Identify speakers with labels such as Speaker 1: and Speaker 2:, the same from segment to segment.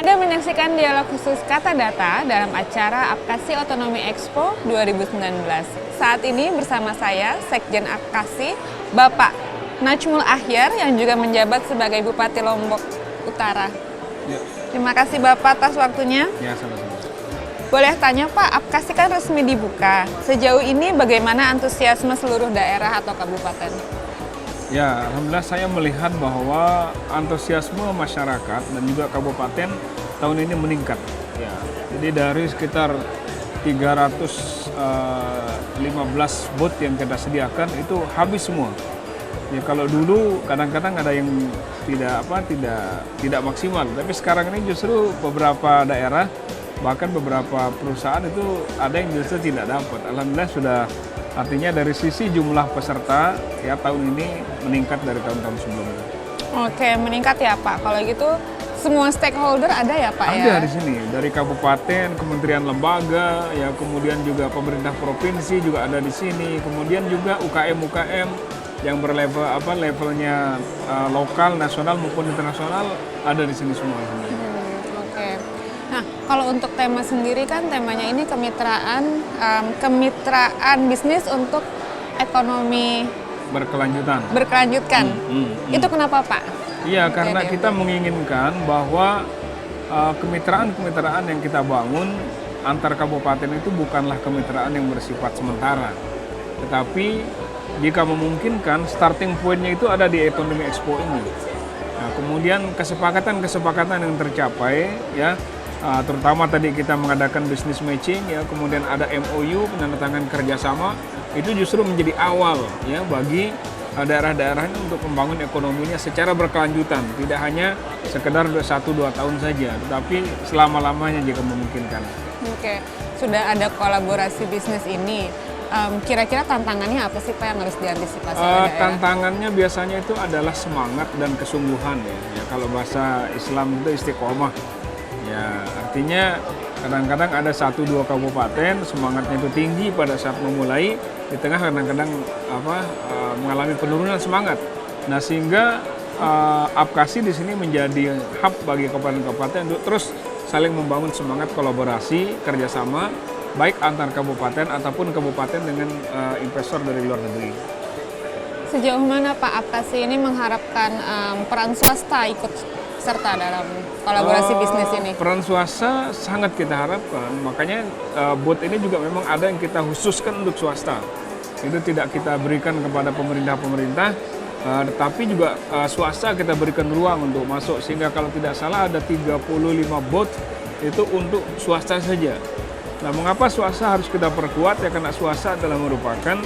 Speaker 1: Anda menyaksikan dialog khusus Kata Data dalam acara Apkasi Otonomi Expo 2019. Saat ini bersama saya, Sekjen Apkasi, Bapak Najmul Ahyar yang juga menjabat sebagai Bupati Lombok Utara.
Speaker 2: Ya.
Speaker 1: Terima kasih Bapak atas waktunya.
Speaker 2: Ya, sama-sama.
Speaker 1: Boleh tanya Pak, Apkasi kan resmi dibuka. Sejauh ini bagaimana antusiasme seluruh daerah atau kabupaten?
Speaker 2: Ya, alhamdulillah saya melihat bahwa antusiasme masyarakat dan juga kabupaten tahun ini meningkat. Ya, jadi dari sekitar 315 booth yang kita sediakan itu habis semua. Ya, kalau dulu kadang-kadang ada yang tidak maksimal, tapi sekarang ini justru beberapa daerah bahkan beberapa perusahaan itu ada yang justru tidak dapat. Alhamdulillah sudah. Artinya dari sisi jumlah peserta ya tahun ini meningkat dari tahun-tahun sebelumnya.
Speaker 1: Oke, meningkat ya Pak. Kalau gitu semua stakeholder ada ya Pak ya?
Speaker 2: Ada di sini, dari kabupaten, kementerian lembaga, ya kemudian juga pemerintah provinsi juga ada di sini, kemudian juga UKM yang levelnya lokal, nasional maupun internasional ada di sini semua.
Speaker 1: Oke. Nah, kalau untuk tema sendiri kan temanya ini kemitraan bisnis untuk ekonomi berkelanjutan. Itu kenapa Pak?
Speaker 2: Iya, karena kita menginginkan bahwa kemitraan-kemitraan yang kita bangun antar kabupaten itu bukanlah kemitraan yang bersifat sementara, tetapi jika memungkinkan starting point-nya itu ada di Otonomi Expo ini. Nah, kemudian kesepakatan yang tercapai ya. Terutama tadi kita mengadakan business matching ya, kemudian ada MOU penandatangan kerjasama, itu justru menjadi awal ya bagi daerah-daerah ini untuk membangun ekonominya secara berkelanjutan, tidak hanya sekedar 1-2 tahun saja, tetapi selama-lamanya jika memungkinkan.
Speaker 1: Oke, sudah ada kolaborasi bisnis ini. Kira-kira tantangannya apa sih Pak yang harus diantisipasi oleh daerah?
Speaker 2: Tantangannya biasanya itu adalah semangat dan kesungguhan ya. Kalau bahasa Islam itu istiqomah. Ya, artinya kadang-kadang ada 1-2 kabupaten semangatnya itu tinggi pada saat memulai, di tengah kadang-kadang mengalami penurunan semangat. Nah, sehingga Apkasi di sini menjadi hub bagi kabupaten-kabupaten untuk terus saling membangun semangat kolaborasi kerjasama baik antar kabupaten ataupun kabupaten dengan investor dari luar negeri.
Speaker 1: Sejauh mana Pak Apkasi ini mengharapkan peran swasta ikut serta dalam kolaborasi bisnis ini?
Speaker 2: Peran swasta sangat kita harapkan, makanya booth ini juga memang ada yang kita khususkan untuk swasta. Itu tidak kita berikan kepada pemerintah-pemerintah, tetapi juga swasta kita berikan ruang untuk masuk, sehingga kalau tidak salah ada 35 booth itu untuk swasta saja. Nah, mengapa swasta harus kita perkuat? Ya karena swasta adalah merupakan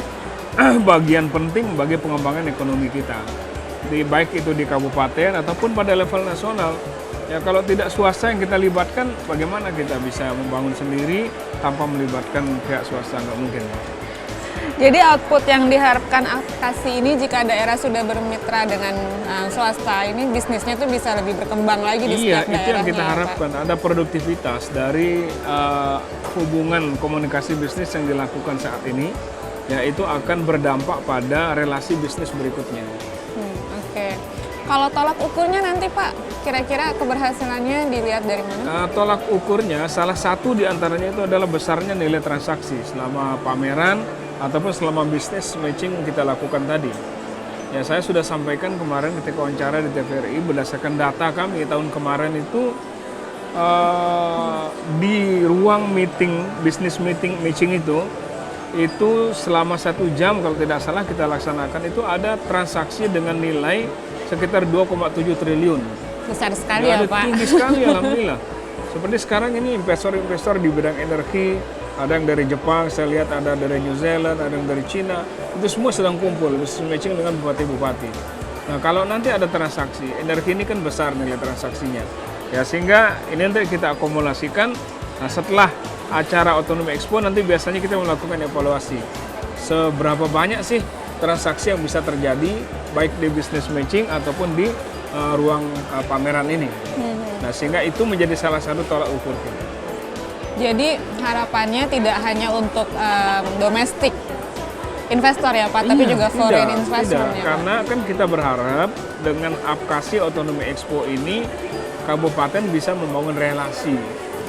Speaker 2: bagian penting bagi pengembangan ekonomi kita. Baik itu di kabupaten ataupun pada level nasional. Ya kalau tidak swasta yang kita libatkan, bagaimana kita bisa membangun sendiri tanpa melibatkan pihak swasta? Nggak mungkin.
Speaker 1: Jadi output yang diharapkan Apkasi ini jika daerah sudah bermitra dengan swasta ini bisnisnya itu bisa lebih berkembang lagi di setiap daerahnya. Iya, itu yang
Speaker 2: kita harapkan. Ada produktivitas dari hubungan komunikasi bisnis yang dilakukan saat ini, yaitu akan berdampak pada relasi bisnis berikutnya.
Speaker 1: Oke. Kalau tolak ukurnya nanti Pak, kira-kira keberhasilannya dilihat dari mana?
Speaker 2: Tolak ukurnya salah satu diantaranya itu adalah besarnya nilai transaksi selama pameran ataupun selama bisnis matching yang kita lakukan tadi. Ya, saya sudah sampaikan kemarin ketika wawancara di TVRI, berdasarkan data kami tahun kemarin itu di ruang meeting, bisnis meeting matching itu selama 1 jam kalau tidak salah kita laksanakan itu ada transaksi dengan nilai sekitar 2,7 triliun.
Speaker 1: Besar sekali ya Pak.
Speaker 2: Tinggi sekali alhamdulillah. Seperti sekarang ini investor-investor di bidang energi, ada yang dari Jepang, saya lihat ada dari New Zealand, ada yang dari Cina, itu semua sedang kumpul, business matching dengan bupati-bupati. Nah, kalau nanti ada transaksi, energi ini kan besar nilai transaksinya. Ya, sehingga ini nanti kita akumulasikan. Nah, setelah acara Otonomi Expo nanti biasanya kita melakukan evaluasi. Seberapa banyak sih transaksi yang bisa terjadi baik di business matching ataupun di ruang pameran ini. Nah, sehingga itu menjadi salah satu tolak ukur kita.
Speaker 1: Jadi harapannya tidak hanya untuk domestik investor ya Pak, tapi
Speaker 2: Iya,
Speaker 1: juga foreign
Speaker 2: tidak,
Speaker 1: investment ya Pak.
Speaker 2: karena kan kita berharap dengan Apkasi Otonomi Expo ini kabupaten bisa membangun relasi,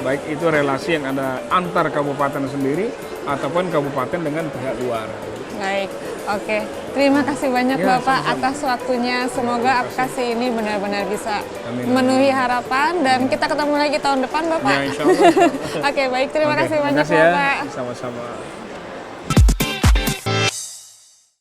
Speaker 2: baik itu relasi yang ada antar kabupaten sendiri ataupun kabupaten dengan pihak luar.
Speaker 1: Baik, oke. Terima kasih banyak
Speaker 2: Ya,
Speaker 1: Bapak
Speaker 2: sama-sama.
Speaker 1: atas waktunya. Semoga Apkasi ini benar-benar bisa
Speaker 2: Amin.
Speaker 1: memenuhi harapan dan kita ketemu lagi tahun depan Bapak.
Speaker 2: Ya, insya Allah.
Speaker 1: Oke, baik. Terima
Speaker 2: Oke,
Speaker 1: kasih banyak
Speaker 2: makasih ya.
Speaker 1: Bapak.
Speaker 2: Sama-sama.